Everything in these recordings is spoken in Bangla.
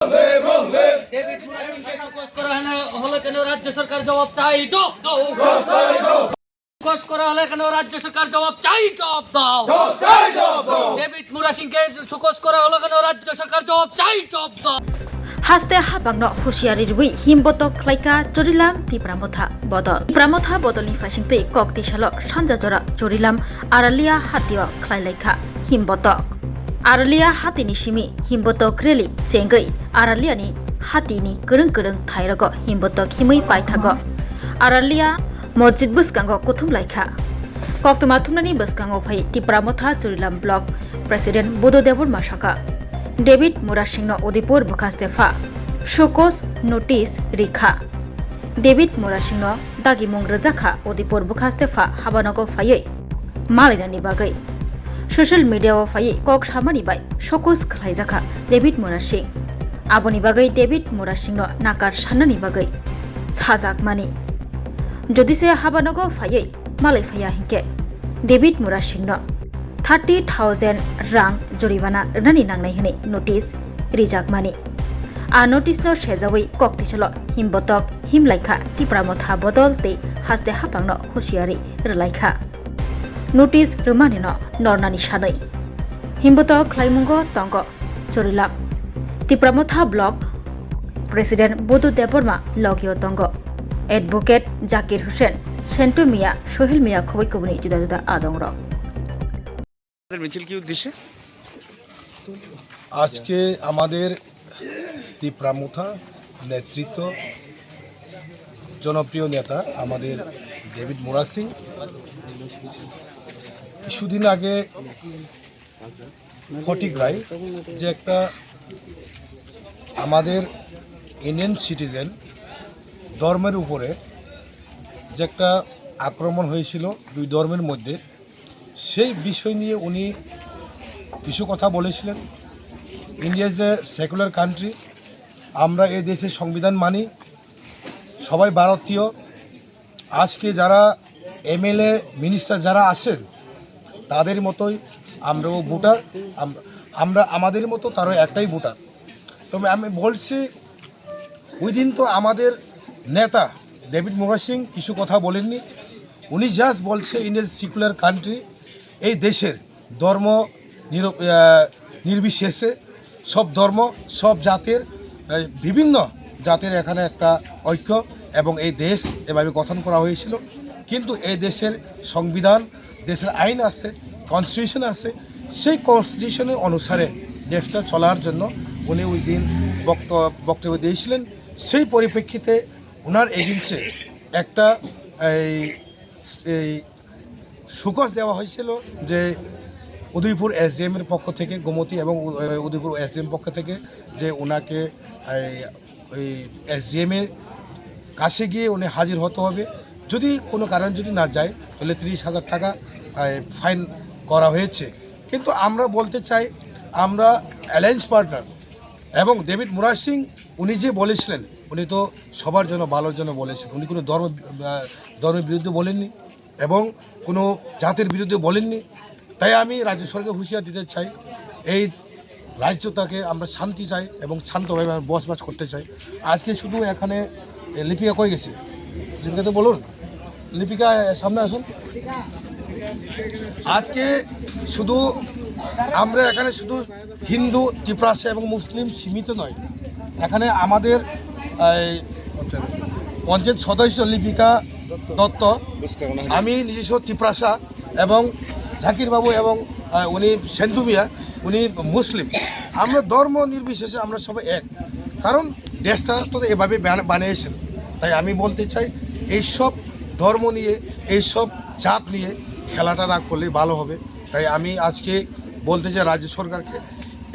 ডেভিড মুরাচিনকে শোকজ করা হলো কেন রাজ্য সরকার জবাব চাই, জবাব দাও। শোকজ করা হলো কেন রাজ্য সরকার জবাব চাই, জবাব দাও। ডেভিড মুরাচিনকে শোকজ করা হলো কেন রাজ্য সরকার জবাব চাই, জবাব দাও। haste habangno husiari rui himbotok klaika jorilam tipramotha bodolni fasingtei kokti salo sanjajora jorilam aralia hatio khlailaikha himbotok aralia hatini simi himbotok reli chengai aralia ni hatini gereng thairago himbotok himui paithago aralia masjid buskango kuthum laikha koktuma thumnani buskango phai tipramotha jorilam block president bodo debor masaka David মুরাসিংনো উদয়পুর বুখাস্তেফা শোকজ নোটিস রেখা ডেভিড মুরাসিংনো দাগি মুং রজাখা উদয়পুর বুখাস্তেফা হাবানগো ফাयै মালিনানি বাগै সোশ্যাল মিডিয়াও ফাयै কক সামানি বাই শোকজ খালাইজাখা ডেভিড মুরাসিং আবনি বাগै ডেভিড মুরাসিংনো নাকার সান্নানি বাগै সাজাকমানি যদিসে হাবানগো ফাयै মালাই ফায়া হিंके ডেভিড মুরাসিংনো 30,000 रां जरिमाना रनानि नांनाय हनै नोटिस रिजाकमानि आ नोटिस नो सेजावै कक्तिसलो हिमबतक हिमलाइखा तिप्रामथा बदल ते हास्ते हापांनो हुसियारि रलाइखा नोटिस रमानिनो नरनानि सानै हिमबतक ख्लाइमुंगो तंगो जरिलाम तिप्रामथा ब्लक प्रेसिडेंट बदु देबरमा लगियो तंगो एडवोकेट जाकिर हुसैन सेंटू मिया सोहेल मिया खबै कबनि जुदा जुदा आदंग्र মিছিল কি উদ্দেশ্যে আজকে আমাদের তিপ্রামথা নেতৃত্ব জনপ্রিয় নেতা আমাদের ডেভিড মুরাসিং কিছুদিন আগে ফটিকরায় যে একটা আমাদের ইন্ডিয়ান সিটিজেন ধর্মের উপরে যে একটা আক্রমণ হয়েছিল দুই ধর্মের মধ্যে সেই বিষয় নিয়ে উনি কিছু কথা বলেছিলেন। India is a secular country, আমরা এই দেশের সংবিধান মানি, সবাই ভারতীয়। আজকে যারা এমএলএ মিনিস্টার যারা আছেন তাদের মতোই আমরাও ভোটার, আমরা আমাদের মতো তারও একটাই ভোটার। তবে আমি বলছি ওই দিন তো আমাদের নেতা ডেভিড মুরাসিং কিছু কথা বলেননি, উনি জাস্ট বলছে ইন্ডিয়া সেকুলার কান্ট্রি, এই দেশের ধর্ম নির্বিশেষে সব ধর্ম সব জাতের বিভিন্ন জাতের এখানে একটা ঐক্য এবং এই দেশ এভাবে গঠন করা হয়েছিল। কিন্তু এই দেশের সংবিধান, দেশের আইন আছে, কনস্টিটিউশন আছে, সেই কনস্টিটিউশনের অনুসারে দেশটা চলার জন্য উনি ওই দিন বক্তব্য দিয়েছিলেন। সেই পরিপ্রেক্ষিতে ওনার এগেন্সে একটা এই সুকস দেওয়া হয়েছিল যে উদয়পুর এসডিএমের পক্ষ থেকে, গোমতী এবং উদয়পুর এসডিএম পক্ষ থেকে যে ওনাকে ওই এসডিএমের কাছে গিয়ে উনি হাজির হতে হবে, যদি কোনো কারণ যদি না যায় তাহলে 30,000 টাকা ফাইন করা হয়েছে। কিন্তু আমরা বলতে চাই আমরা অ্যালায়েন্স পার্টনার এবং ডেভিড মুরাসিং উনি যে বলেছিলেন উনি তো সবার জন্য ভালোর জন্য বলেছেন, উনি কোনো ধর্মের বিরুদ্ধে বলেননি এবং কোনো জাতির বিরুদ্ধে বলেননি। তাই আমি রাজ্য সরকারকে হুঁশিয়ার দিতে চাই, এই রাজ্যটাকে আমরা শান্তি চাই এবং শান্তভাবে বসবাস করতে চাই। আজকে শুধু এখানে লিপিকা কই গেছে, লিপিকা তো বলুন, লিপিকা সামনে আসুন। আজকে শুধু আমরা এখানে শুধু হিন্দু, ত্রিপ্রাসা এবং মুসলিম সীমিত নয়, এখানে আমাদের পঞ্চায়েত সদস্য লিপিকা দত্ত, আমি নিজস্ব ত্রিপ্রাসা এবং জাকির বাবু এবং উনি সেন্টু মিয়া, উনি মুসলিম। আমরা ধর্ম নির্বিশেষে আমরা সবাই এক, কারণ দেশটা তো এভাবে বানিয়েছেন। তাই আমি বলতে চাই এইসব ধর্ম নিয়ে, এইসব জাত নিয়ে খেলাটা না করলে ভালো হবে। তাই আমি আজকে বলতে চাই রাজ্য সরকারকে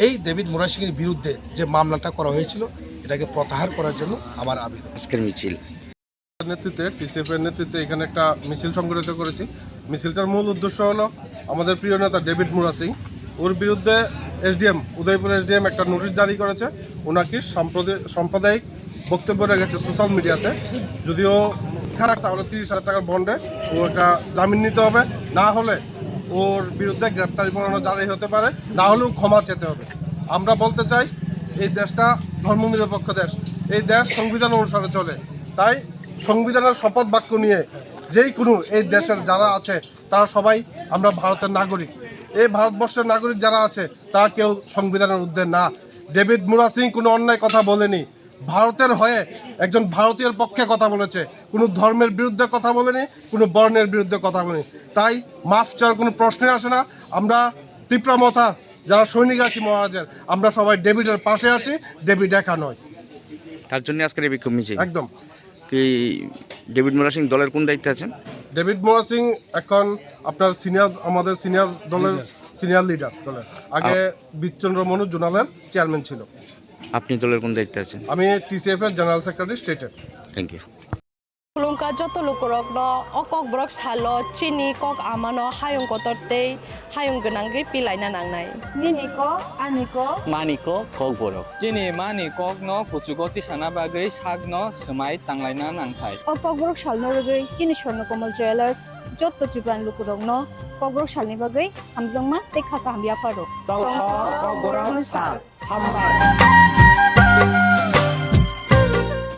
এই ডেভিড মুরাসিংয়ের বিরুদ্ধে যে মামলাটা করা হয়েছিল এটাকে প্রত্যাহার করার জন্য আমার আবেদন। আজকের মিছিল নেতৃত্বে টিসিএফের নেতৃত্বে এখানে একটা মিছিল সংগঠিত করেছি। মিছিলটার মূল উদ্দেশ্য হলো আমাদের প্রিয় নেতা ডেভিড মুরাসিং, ওর বিরুদ্ধে উদয়পুর এসডিএম একটা নোটিশ জারি করেছে। ওনাকে সাম্প্রদায়িক বক্তব্য রেখেছে সোশ্যাল মিডিয়াতে, যদিও খারাপ তাহলে 30,000 টাকার বন্ডে ওটা জামিন নিতে হবে, না হলে ওর বিরুদ্ধে গ্রেপ্তারি পরোয়ানা জারি হতে পারে, না হলেও ক্ষমা চেতে হবে। আমরা বলতে চাই এই দেশটা ধর্মনিরপেক্ষ দেশ, এই দেশ সংবিধান অনুসারে চলে। তাই সংবিধানের শপথ বাক্য নিয়ে যেই কোনো এই দেশের যারা আছে তারা সবাই আমরা ভারতের নাগরিক। এই ভারতবর্ষের নাগরিক যারা আছে তারা কেউ সংবিধানের ঊর্ধ্বে না। ডেভিড মুরা সিং কোনো অন্যায় কথা বলেনি, ভারতের হয়ে একজন ভারতীয়ের পক্ষে কথা বলেছে, কোনো ধর্মের বিরুদ্ধে কথা বলেনি, কোনো বর্ণের বিরুদ্ধে কথা বলেনি। তাই মাফ চাওয়ার কোনো প্রশ্নই আসে না। আমরা তিপ্রামথা যারা সৈনিক আছি মহারাজের, আমরা সবাই ডেভিডের পাশে আছি, ডেভিড একা নয়। তার জন্য আজকের এই বিক্ষোভ মিছিল। একদম। তুই ডেভিড মুরা সিং দলের কোন দায়িত্বে আছেন? ডেভিড মুরা সিং এখন আপনার আমাদের সিনিয়র দলের সিনিয়র লিডার দলের। আগে বিচন্দ্র মনু জোনালের চেয়ারম্যান ছিল। আপনি দলের কোন দায়িত্বে আছেন? আমি TCF এর জেনারেল সেক্রেটারি স্টেটের। Thank you. Kulungka joto lukurok no okok brok salo chini kok amano hayung kotorte hayung genangge pilai na nangnai. Nini ko, ani ko, Maniko Kogborok. Chini mani kok no kuchugoti sana bagai sak no semai tanglai na nangthai. o kogbrok salno rogoi chini Swarna Komal Jewelers joto Tripran lukurok no kogbrok salni bagai hamjangma tekha ka hambia faro. Kogborok Sal. Hambar.